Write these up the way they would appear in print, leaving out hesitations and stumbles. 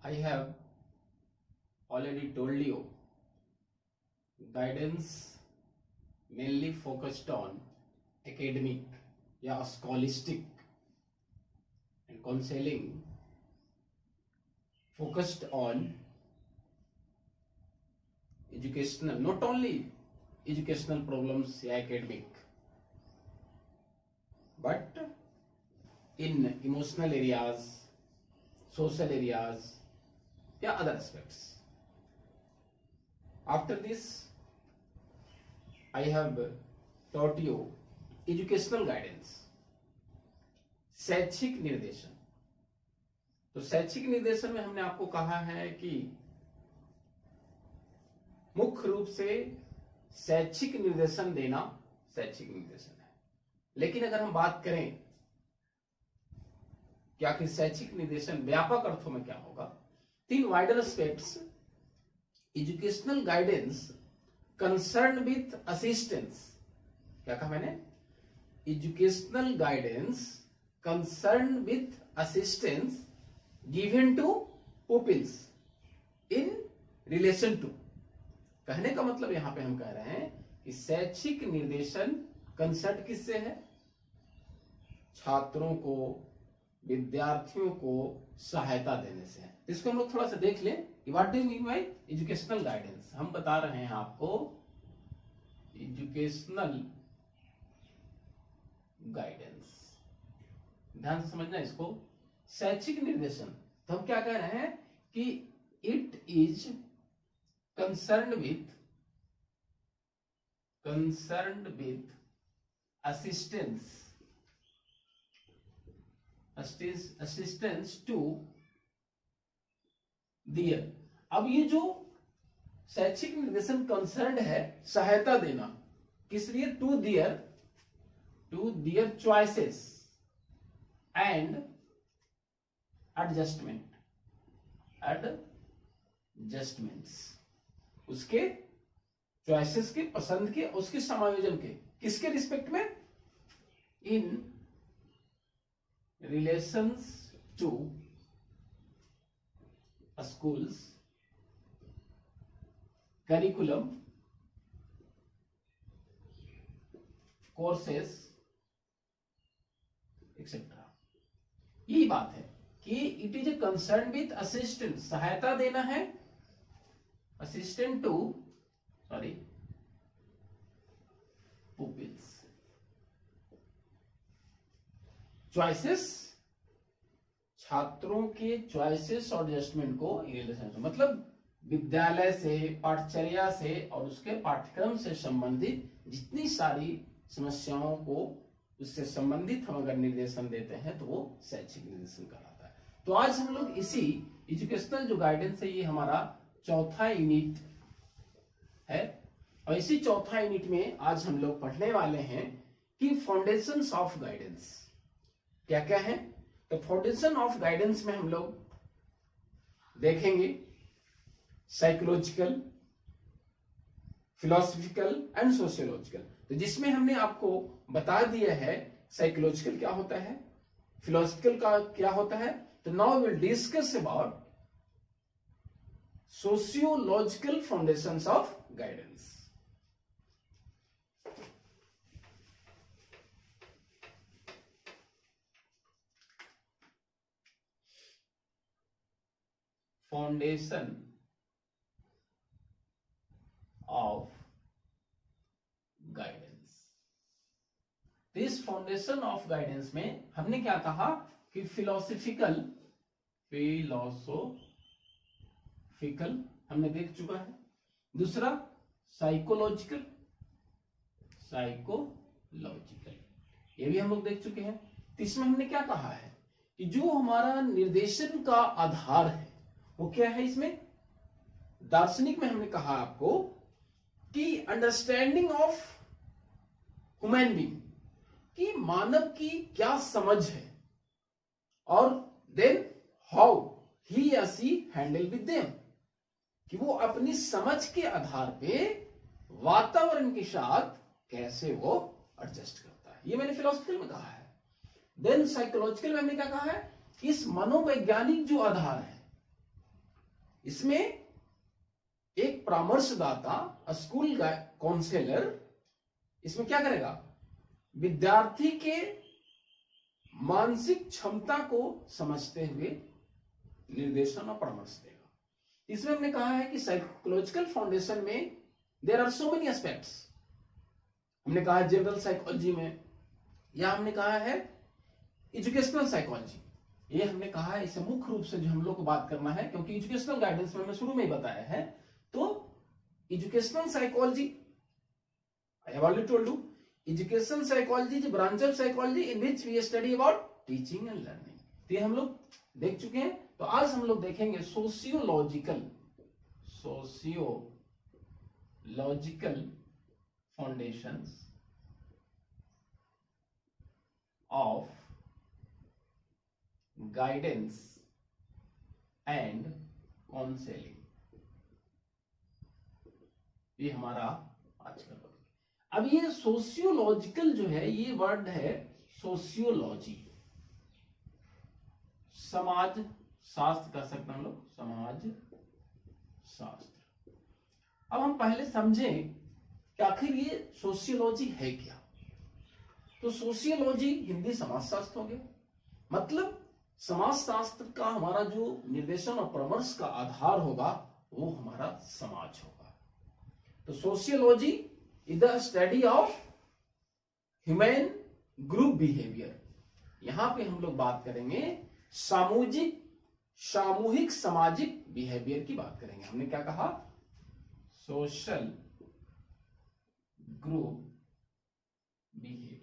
I have already told you guidance mainly focused on academic या scholastic and counseling focused on educational, not only educational problems या academic, but in emotional areas, social areas या other aspects. After this I have taught you educational guidance, शैक्षिक निर्देशन. तो शैक्षिक निर्देशन में हमने आपको कहा है कि मुख्य रूप से शैक्षिक निर्देशन देना शैक्षिक निर्देशन है. लेकिन अगर हम बात करें कि आखिर शैक्षिक निर्देशन व्यापक अर्थों में क्या होगा, तीन wider aspects educational guidance concern with assistance. क्या कहा मैंने? Educational guidance concern with assistance given to pupils in relation to. कहने का मतलब यहां पे हम कह रहे हैं कि शैक्षिक निर्देशन कंसर्ट किससे है? छात्रों को, विद्यार्थियों को सहायता देने से है. इसको हम लोग थोड़ा सा देख लें. What do you mean by educational guidance? हम बता रहे हैं आपको एजुकेशनल गाइडेंस. ध्यान से समझना इसको. शैक्षिक निर्देशन तो हम क्या कह रहे हैं कि it is concerned with assistance to their. अब ये जो शैक्षिक निर्देशन कंसर्न्ड है सहायता देना किस लिए? To their choices and adjustments. उसके चॉइसेस के, पसंद के, उसके समायोजन के. किसके रिस्पेक्ट में? In relations to schools, curriculum, courses etcetera. यही बात है कि it is a concern with assistant, सहायता देना है असिस्टेंट टू पुपिल्स. चॉइसेस, छात्रों के चॉइसेस और एडजस्टमेंट को रिलेशन, मतलब विद्यालय से, पाठचर्या से और उसके पाठ्यक्रम से संबंधित जितनी सारी समस्याओं को उससे संबंधित हम अगर निर्देशन देते हैं तो वो शैक्षिक निर्देशन कहलाता है. तो आज हम लोग इसी एजुकेशनल जो गाइडेंस है, ये हमारा चौथा यूनिट है. और इसी चौथा यूनिट में आज हम लोग पढ़ने वाले हैं कि फाउंडेशंस ऑफ गाइडेंस क्या क्या है. तो फाउंडेशन ऑफ गाइडेंस में हम लोग देखेंगे साइकोलॉजिकल, फिलोसफिकल एंड सोशियोलॉजिकल. तो जिसमें हमने आपको बता दिया है साइकोलॉजिकल क्या होता है, फिलोसफिकल का क्या होता है. तो now will discuss about sociological foundations of guidance. Foundation of guidance. इस फाउंडेशन ऑफ गाइडेंस में हमने क्या कहा कि फिलोसफिकल हमने देख चुका है. दूसरा साइकोलॉजिकल ये भी हम लोग देख चुके हैं. तीसरा हमने क्या कहा है कि जो हमारा निर्देशन का आधार है वो क्या है. इसमें दार्शनिक में हमने कहा आपको कि अंडरस्टैंडिंग ऑफ ह्यूमन बीइंग, कि मानव की क्या समझ है, और देन हाउ ही या सी हैंडल विद देम, कि वो अपनी समझ के आधार पे वातावरण के साथ कैसे वो एडजस्ट करता है. ये मैंने फिलोसफिकल में कहा है. देन साइकोलॉजिकल में हमने क्या कहा है कि इस मनोवैज्ञानिक जो आधार है इसमें एक परामर्शदाता, स्कूल काउंसलर, इसमें क्या करेगा, विद्यार्थी के मानसिक क्षमता को समझते हुए निर्देशन और परामर्श देगा। इसमें हमने कहा है कि साइकोलॉजिकल फाउंडेशन में there are so many aspects. हमने कहा है जनरल साइकोलॉजी में, या हमने कहा है एजुकेशनल साइकोलॉजी, ये हमने कहा है। इसे मुख्य रूप से जो हम लोग को बात करना है, क्योंकि एजुकेशनल गाइडेंस में हमने शुरू में ही बताया है, तो educational psychology, I have already told you, educational psychology is branch of psychology in which we study about teaching and learning. तो ये हम लोग देख चुके हैं। तो आज हम लोग देखेंगे sociological foundations of guidance and counselling. ये हमारा आज का टॉपिक। अब ये सोशियोलॉजिकल जो है, ये वर्ड है सोशियोलॉजी, समाज शास्त्र कर सकते हैं हम लोग, समाज शास्त्र। अब हम पहले समझें कि आखिर ये सोशियोलॉजी है क्या। तो सोशियोलॉजी हिंदी समाजशास्त्र हो गया, मतलब समाजशास्त्र का हमारा जो निर्देशन और परामर्श का आधार होगा वो हमारा समाज होगा। तो sociology is the study of human group behaviour. यहां पे हम लोग बात करेंगे सामूहिक सामाजिक बिहेवियर की बात करेंगे। हमने क्या कहा, सोशल ग्रुप बिहेवियर।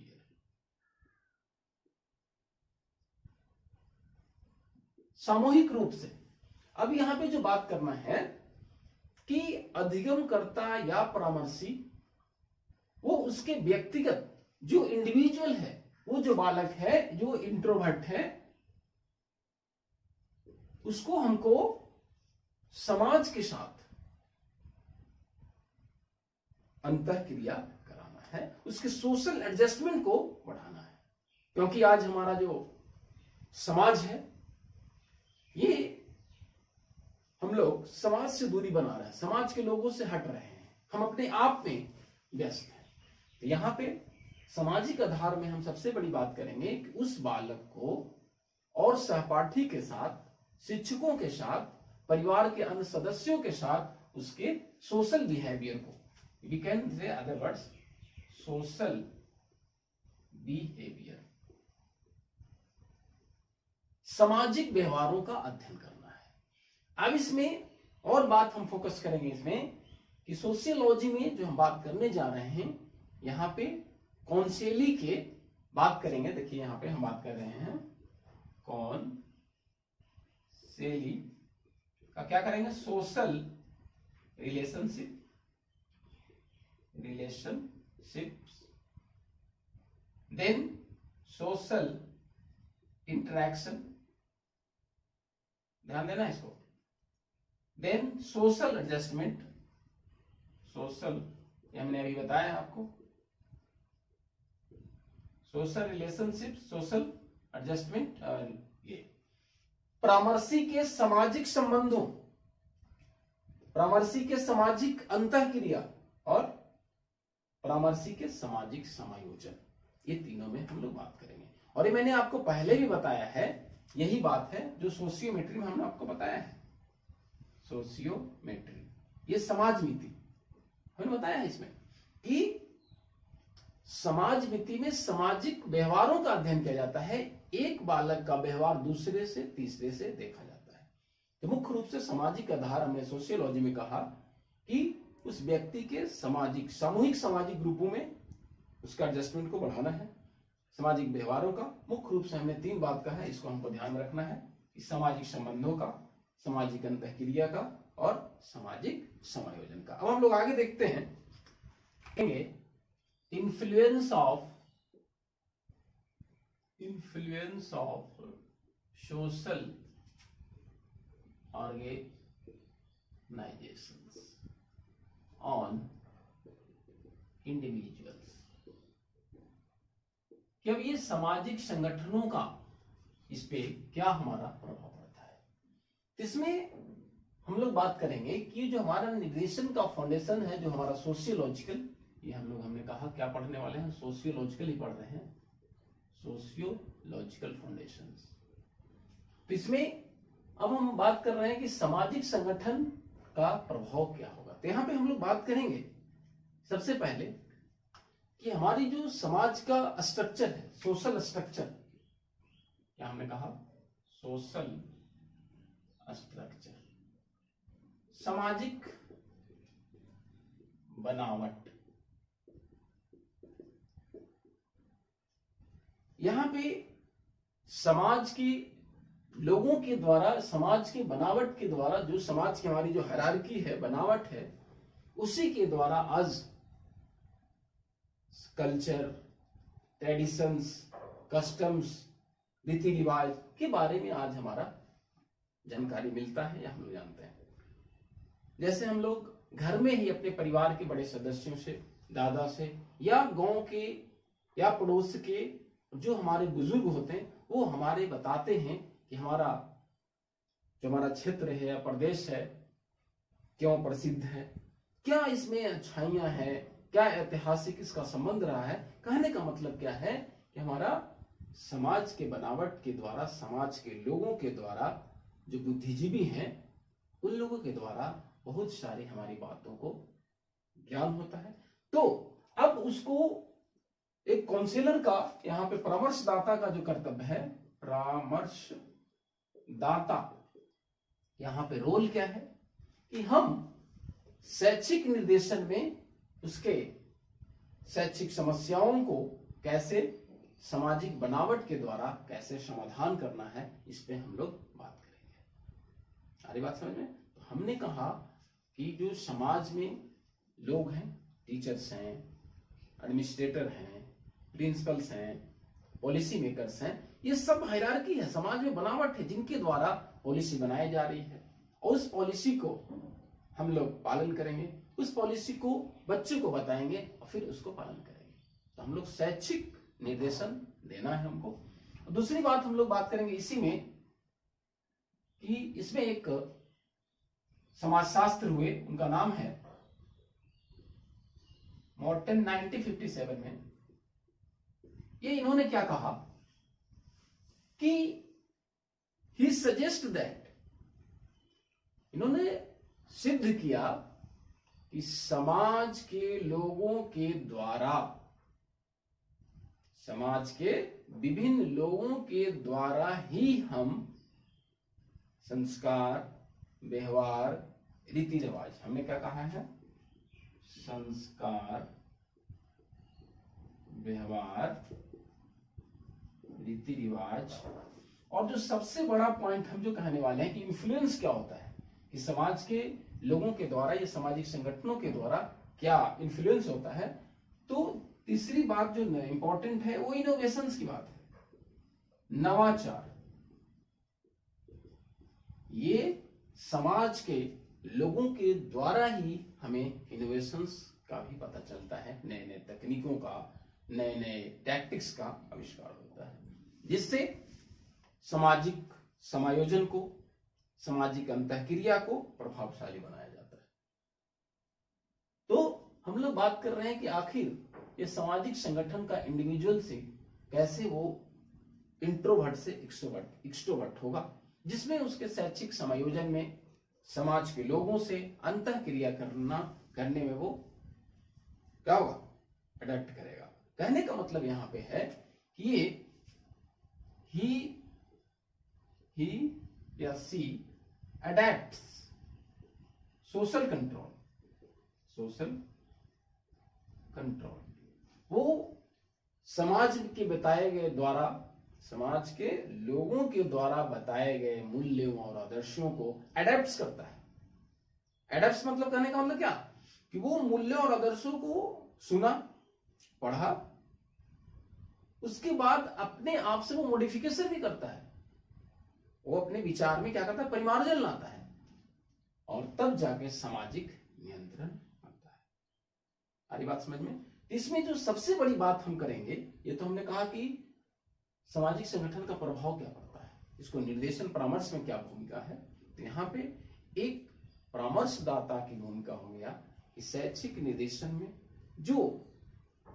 सामूहिक रूप से। अब यहां पे जो बात करना है कि अधिगमकर्ता या परामर्शी वो उसके व्यक्तिगत जो इंडिविजुअल है, वो जो बालक है, जो इंट्रोवर्ट है, उसको हमको समाज के साथ अंतःक्रिया कराना है, उसके सोशल एडजस्टमेंट को बढ़ाना है। क्योंकि आज हमारा जो समाज है, ये हम लोग समाज से दूरी बना रहे हैं, समाज के लोगों से हट रहे हैं, हम अपने आप में व्यस्त हैं। तो यहां पे सामाजिक आधार में हम सबसे बड़ी बात करेंगे कि उस बालक को और सहपाठी के साथ, शिक्षकों के साथ, परिवार के अन्य सदस्यों के साथ उसके सोशल बिहेवियर को, we can say other words social behaviour, सामाजिक व्यवहारों का अध्ययन करना है। अब इसमें और बात हम फोकस करेंगे इसमें कि सोशियोलॉजी में जो हम बात करने जा रहे हैं, यहां पे काउंसलिंग के बात करेंगे। देखिए यहां पे हम बात कर रहे हैं काउंसलिंग का, क्या करेंगे, social relationships, then social interaction, ध्यान देना इसको, देन सोशल एडजस्टमेंट, सोशल, ये हमने अभी बताया आपको, सोशल रिलेशनशिप, सोशल एडजस्टमेंट, ये परामर्शी के सामाजिक संबंधों, परामर्शी के सामाजिक अंतःक्रिया और परामर्शी के सामाजिक समायोजन, ये तीनों में हम लोग बात करेंगे। और ये मैंने आपको पहले भी बताया है, यही बात है जो सोशियोमेट्री में हमने आपको बताया है। सोशियोमेट्री, ये समाज नीति हमने बताया है इसमें कि समाज नीति में सामाजिक व्यवहारों का अध्ययन किया जाता है, एक बालक का व्यवहार दूसरे से तीसरे से देखा जाता है। तो मुख्य रूप से सामाजिक आधार हमने सोशियोलॉजी में कहा कि उस व्यक्ति के सामूहिक सामाजिक ग्रुपों में उसका एडजस्टमेंट को बढ़ाना है, सामाजिक व्यवहारों का। मुख्य रूप से हमने 3 बात कहा है, इसको हमको ध्यान में रखना है कि सामाजिक संबंधों का, सामाजिक अंतःक्रिया का और सामाजिक समायोजन का। अब हम लोग आगे देखते हैं, influence of social organisations on individuals, कि अब ये सामाजिक संगठनों का इस पे क्या हमारा प्रभाव पड़ता है। इसमें हम लोग बात करेंगे कि जो हमारा निर्देशन का फाउंडेशन है, जो हमारा सोशियोलॉजिकल, ये हमने कहा क्या पढ़ने वाले हैं, सोशियोलॉजिकल ही पढ़ रहे हैं, सोशियोलॉजिकल फाउंडेशंस। तो इसमें अब हम बात कर रहे हैं कि सामाजिक संगठन का प्रभाव क्या होगा। तो यहां पे हम लोग बात करेंगे सबसे पहले कि हमारी जो समाज का स्ट्रक्चर है, सोशल स्ट्रक्चर, क्या हमने कहा, सोशल स्ट्रक्चर, सामाजिक बनावट। यहां पे समाज की लोगों के द्वारा, समाज की बनावट के द्वारा, जो समाज की हमारी जो हायरार्की है, बनावट है, उसी के द्वारा आज कल्चर, ट्रेडिशंस, कस्टम्स, रीति रिवाज के बारे में आज हमारा जानकारी मिलता है या हम लोग जानते हैं। जैसे हम लोग घर में ही अपने परिवार के बड़े सदस्यों से, दादा से, या गांव के या पड़ोस के जो हमारे बुजुर्ग होते हैं, वो हमारे बताते हैं कि हमारा जो हमारा क्षेत्र है या प्रदेश है क्यों प्रसिद्ध है, क्या इसमें अच्छाइयां हैं, क्या ऐतिहासिक इसका संबंध रहा है। कहने का मतलब क्या है कि हमारा समाज के बनावट के द्वारा, समाज के लोगों के द्वारा, जो बुद्धिजीवी हैं उन लोगों के द्वारा बहुत सारी हमारी बातों को ज्ञान होता है। तो अब उसको एक काउंसलर का, यहाँ पे परामर्शदाता का जो कर्तव्य है, परामर्शदाता, यहाँ पे रोल क्या है कि हम शैक्षिक निर्देशन में उसके शैक्षिक समस्याओं को कैसे सामाजिक बनावट के द्वारा कैसे समाधान करना है, इस पे हम लोग बात करेंगे। सारी बात समझ में? तो हमने कहा कि जो समाज में लोग हैं, टीचर्स हैं, एडमिनिस्ट्रेटर हैं, प्रिंसिपल्स हैं, पॉलिसी मेकर्स हैं, ये सब हायरार्की है, समाज में बनावट है, जिनके द्वारा पॉलिसी बनाई जा रही है, और उस पॉलिसी को हम लोग पालन करेंगे, उस पॉलिसी को बच्चे को बताएंगे और फिर उसको पालन करेंगे। तो हम लोग शैक्षिक निर्देशन देना है हमको। और दूसरी बात हम लोग बात करेंगे इसी में कि इसमें एक समाजशास्त्र हुए, उनका नाम है मॉर्टन, 1957 में ये इन्होंने क्या कहा कि ही सजेस्ट दैट, इन्होंने सिद्ध किया कि समाज के लोगों के द्वारा, समाज के विभिन्न लोगों के द्वारा ही हम संस्कार, व्यवहार, रीति रिवाज, हमने क्या कहा है, संस्कार, व्यवहार, रीति रिवाज, और जो सबसे बड़ा पॉइंट हम जो कहने वाले हैं कि इन्फ्लुएंस क्या होता है, कि समाज के लोगों के द्वारा या सामाजिक संगठनों के द्वारा क्या इन्फ्लुएंस होता है। तो तीसरी बात जो इंपॉर्टेंट है वो इनोवेशंस की बात है, नवाचार। ये समाज के लोगों के द्वारा ही हमें इनोवेशंस का भी पता चलता है, नए नए तकनीकों का, नए नए टैक्टिक्स का आविष्कार होता है, जिससे सामाजिक समायोजन को, सामाजिक अंतःक्रिया को प्रभावशाली बनाया जाता है। तो हम लोग बात कर रहे हैं कि आखिर ये सामाजिक संगठन का इंडिविजुअल से कैसे वो इंट्रोवर्ट से एक्सट्रोवर्ट होगा, जिसमें उसके शैक्षिक समायोजन में समाज के लोगों से अंतःक्रिया करने में वो क्या होगा, अडॉप्ट करेगा। कहने का मतलब यहां पे है कि ये ही या सी अडैप्ट्स सोशल कंट्रोल, वो समाज के बताए गए द्वारा, समाज के लोगों के द्वारा बताए गए मूल्यों और आदर्शों को अडैप्ट करता है। अडैप्ट मतलब कहने का मतलब क्या, कि वो मूल्यों और आदर्शों को सुना, पढ़ा, उसके बाद अपने आप से वो मॉडिफिकेशन भी करता है, वो अपने विचार में क्या करता है, परिमार्जन लाता है, और तब जाके सामाजिक नियंत्रण आता है। सारी बात समझ में? इसमें जो सबसे बड़ी बात हम करेंगे, ये तो हमने कहा कि सामाजिक संगठन का प्रभाव क्या पड़ता है, इसको निर्देशन परामर्श में क्या भूमिका है। तो यहाँ पे एक परामर्शदाता की भूमिका हो गया कि शैक्षिक निर्देशन में जो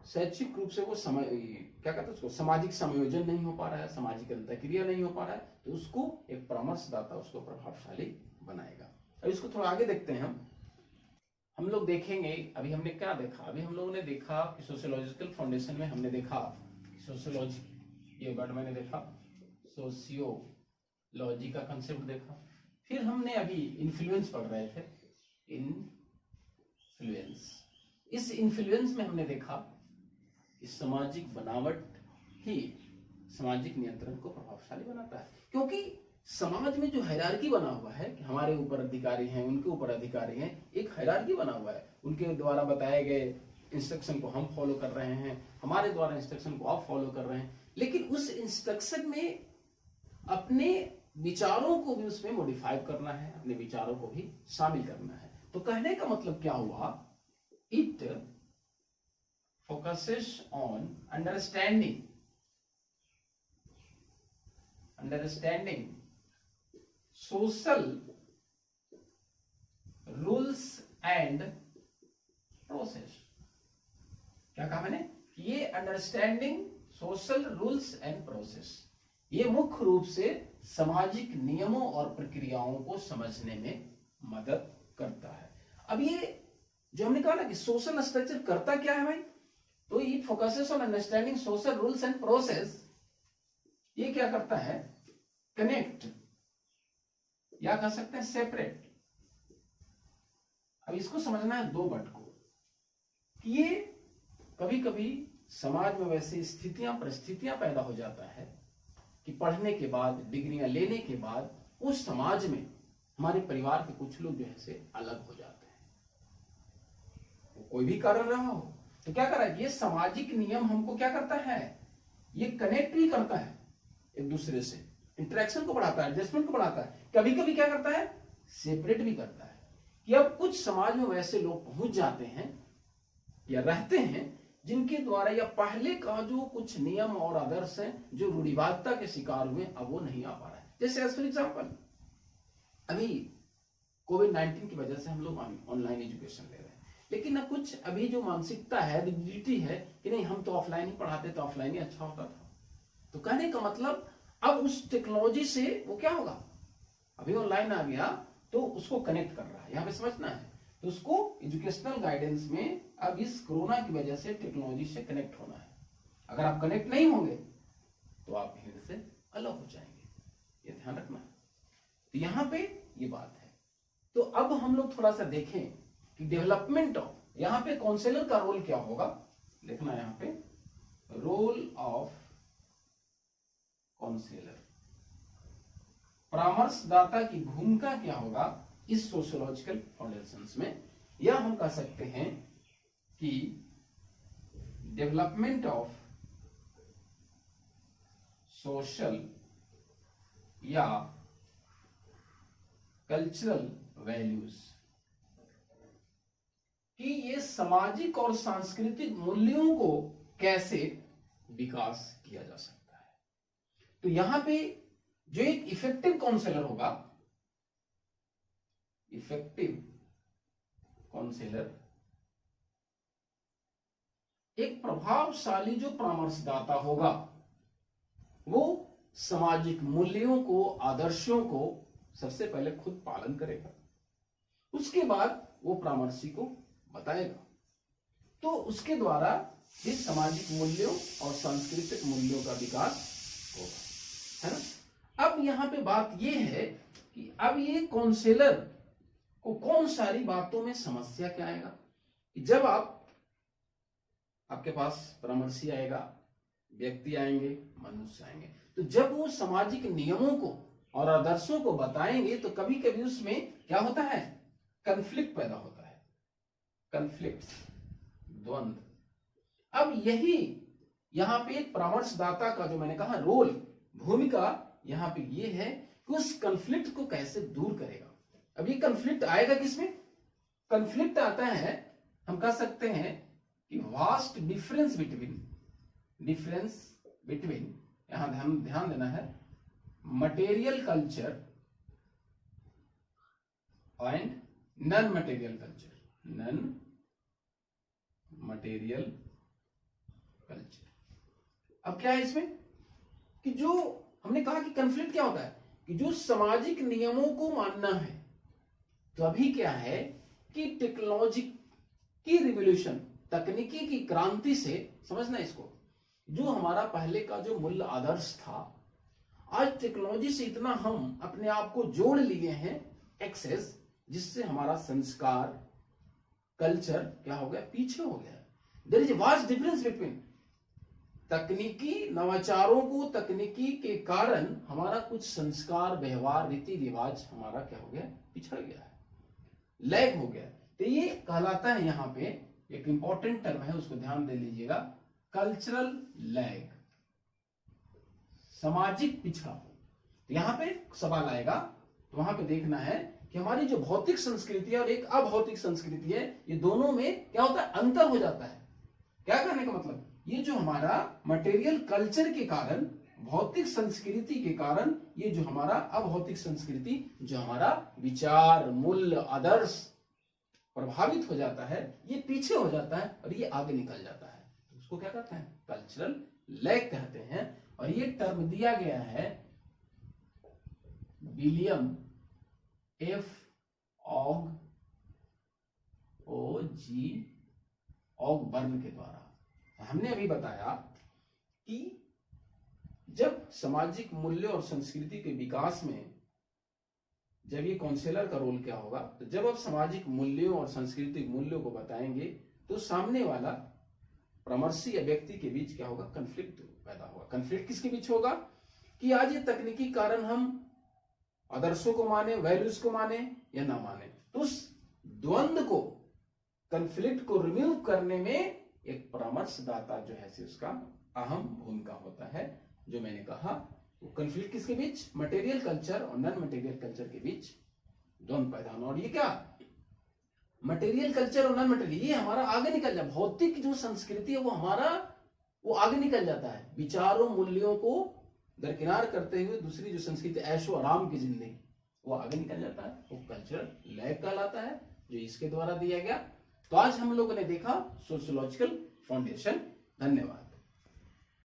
शैक्षिक रूप से वो क्या कहते हैं उसको, सामाजिक समायोजन नहीं हो पा रहा है, सामाजिक अंतःक्रिया नहीं हो पा रहा है, तो उसको एक परामर्शदाता उसको प्रभावशाली बनाएगा। अब इसको थोड़ा आगे देखते हैं। हम लोग देखेंगे, अभी हमने क्या देखा, अभी हम लोगों ने देखा कि सोशियोलॉजिकल फाउंडेशन में हमने देखा सोशियोलॉजी, ये वर्ड मैंने देखा, सोशियोलॉजी का कंसेप्ट देखा। फिर हमने अभी इन्फ्लुएंस पढ़ रहे थे, इन्फ्लुएंस। इस इन्फ्लुएंस में हमने देखा कि सामाजिक बनावट ही सामाजिक नियंत्रण को प्रभावशाली बनाता है, क्योंकि समाज में जो हायरार्की बना हुआ है कि हमारे ऊपर अधिकारी हैं, उनके ऊपर अधिकारी हैं, एक हायरार्की बना हुआ है, उनके द्वारा बताए गए इंस्ट्रक्शन को हम फॉलो कर रहे हैं, हमारे द्वारा इंस्ट्रक्शन को आप फॉलो कर रहे हैं, लेकिन उस इंस्ट्रक्शन में अपने विचारों को भी उसमें मॉडिफाई करना है, अपने विचारों को भी शामिल करना है। तो कहने का मतलब क्या हुआ, it focuses on understanding social rules and process। क्या कहा मैंने, ये understanding social rules and process, ये मुख्य रूप से सामाजिक नियमों और प्रक्रियाओं को समझने में मदद करता है। अब ये जो हमने कहा ना कि सोशल स्ट्रक्चर करता क्या है भाई, तो it focuses on understanding social rules and process, ये क्या करता है, कनेक्ट या कह सकते हैं सेपरेट। अब इसको समझना है दो वर्ड को, कि ये कभी कभी समाज में वैसी स्थितियां परिस्थितियां पैदा हो जाता है कि पढ़ने के बाद, डिग्रियां लेने के बाद उस समाज में हमारे परिवार के कुछ लोग जो है से अलग हो जाते हैं, वो कोई भी कारण रहा हो, तो क्या कर रहा है, ये सामाजिक नियम हमको क्या करता है, ये कनेक्ट भी करता है एक दूसरे से, इंटरेक्शन को बढ़ाता है, एडजस्टमेंट को बढ़ाता है, कभी कभी क्या करता है, सेपरेट भी करता है। कि अब कुछ समाज में वैसे लोग पहुंच जाते हैं या रहते हैं जिनके द्वारा या पहले का जो कुछ नियम और आदर्श है जो रूढ़िवादिता के शिकार हुए, अब वो नहीं आ पा रहा है। जैसे एज फॉर एग्जाम्पल अभी कोविड-19 की वजह से हम लोग ऑनलाइन एजुकेशन ले रहे हैं, लेकिन अब कुछ अभी जो मानसिकता है, रिजिडिटी है कि नहीं हम तो ऑफलाइन ही पढ़ाते, तो ऑफलाइन ही अच्छा होता था। तो कहने का मतलब अब उस टेक्नोलॉजी से वो क्या होगा, अभी ऑनलाइन आ गया तो उसको कनेक्ट कर रहा है, यहाँ पे समझना है। तो उसको एजुकेशनल गाइडेंस में अब इस कोरोना की वजह से टेक्नोलॉजी से कनेक्ट होना है। अगर आप कनेक्ट नहीं होंगे तो आप भीड़ से अलग हो जाएंगे, ये ध्यान रखना है। तो यहाँ पे ये बात है। तो अब हम लोग थोड़ा सा देखें कि डेवलपमेंट ऑफ, यहाँ पे काउंसलर का रोल क्या होगा, देखना है यहाँ पे, रोल ऑफ काउंसलर, परामर्शदाता की भूमिका क्या होगा इस सोशियोलॉजिकल फाउंडेशंस में, या हम कह सकते हैं कि डेवलपमेंट ऑफ सोशल या कल्चरल वैल्यूज, कि ये सामाजिक और सांस्कृतिक मूल्यों को कैसे विकास किया जा सकता है। तो यहां पे जो एक इफेक्टिव काउंसलर होगा, इफेक्टिव काउंसलर, एक प्रभावशाली जो परामर्शदाता होगा, वो सामाजिक मूल्यों को, आदर्शों को सबसे पहले खुद पालन करेगा, उसके बाद वो परामर्शी को बताएगा, तो उसके द्वारा इस सामाजिक मूल्यों और सांस्कृतिक मूल्यों का विकास होगा, है ना। अब यहाँ पे बात ये है कि अब ये काउंसलर को कौन सारी बातों में समस्या क्या आएगा, कि जब आपके पास परामर्शी आएगा, व्यक्ति आएंगे, मनुष्य आएंगे, तो जब वो सामाजिक नियमों को और आदर्शों को बताएंगे तो कभी कभी उसमें क्या होता है, कन्फ्लिक्ट पैदा होता है, कन्फ्लिक्ट, द्वंद्व। अब यही यहाँ पे परामर्शदाता का जो मैंने कहा रोल, भूमिका यहाँ पे ये है कि उस कन्फ्लिक्ट को कैसे दूर करेगा। अब ये कन्फ्लिक्ट आएगा किसमें, कन्फ्लिक्ट आता है, हम कह सकते हैं कि वास्ट डिफरेंस बिटवीन, यहां ध्यान देना है, material culture and non material culture, non material culture. अब क्या है इसमें कि जो हमने कहा कि कन्फ्लिक्ट क्या होता है कि जो सामाजिक नियमों को मानना है, तो अभी क्या है कि टेक्नोलॉजी की रिवॉल्यूशन, तकनीकी की क्रांति से, समझना इसको, जो हमारा पहले का जो मूल्य आदर्श था, आज टेक्नोलॉजी से इतना हम अपने आप को जोड़ लिए हैं एक्सेस, जिससे हमारा संस्कार, कल्चर क्या हो गया, पीछे हो गया। There is a vast difference between तकनीकी नवाचारों को, तकनीकी के कारण हमारा कुछ संस्कार, व्यवहार, रीति रिवाज हमारा क्या हो गया, पिछड़ गया है, लैग हो गया। तो ये कहलाता है, यहाँ पे एक इंपॉर्टेंट टर्म है, उसको ध्यान दे लीजिएगा, कल्चरल लैग, सामाजिक पिछड़ा। तो यहाँ पे सवाल आएगा, तो वहां पे देखना है कि हमारी जो भौतिक संस्कृति है और एक अभौतिक संस्कृति है, ये दोनों में क्या होता है, अंतर हो जाता है। क्या कहने का मतलब, ये जो हमारा मटेरियल कल्चर के कारण, भौतिक संस्कृति के कारण, ये जो हमारा अभौतिक संस्कृति, जो हमारा विचार, मूल्य, आदर्श प्रभावित हो जाता है, ये पीछे हो जाता है और ये आगे निकल जाता है। उसको क्या कहते हैं, कल्चरल लैग कहते हैं। और ये टर्म दिया गया है विलियम एफ ऑगबर्न के द्वारा। हमने अभी बताया कि जब सामाजिक मूल्य और संस्कृति के विकास में, जब ये काउंसलर का रोल क्या होगा, तो जब आप सामाजिक मूल्यों और सांस्कृतिक मूल्यों को बताएंगे, तो सामने वाला परामर्शी या व्यक्ति के बीच क्या होगा, कन्फ्लिक्ट पैदा होगा। कन्फ्लिक्ट किसके बीच होगा कि आज ये तकनीकी कारण हम आदर्शों को माने, वैल्यूज को माने या ना माने, तो उस द्वंद्व को, कन्फ्लिक्ट को रिमूव करने में एक परामर्शदाता जो है उसका अहम भूमिका होता है। जो मैंने कहा, वो कन्फ्लिक्ट किसके बीच, मटेरियल कल्चर और नॉन मटेरियल कल्चर के बीच द्वंद्व पैदा होना। और ये क्या, मटेरियल कल्चर और नॉन मटेरियल, ये हमारा आगे निकल जाए, भौतिक जो संस्कृति है वो हमारा, वो आगे निकल जाता है, विचारों, मूल्यों को दरकिनार करते हुए दूसरी जो संस्कृति, ऐशो आराम की जिंदगी, वो आगे निकल जाता है, वो कल्चरल लैग कहलाता है, जो इसके द्वारा दिया गया। तो आज हम लोगों ने देखा सोशियोलॉजिकल फाउंडेशन। धन्यवाद।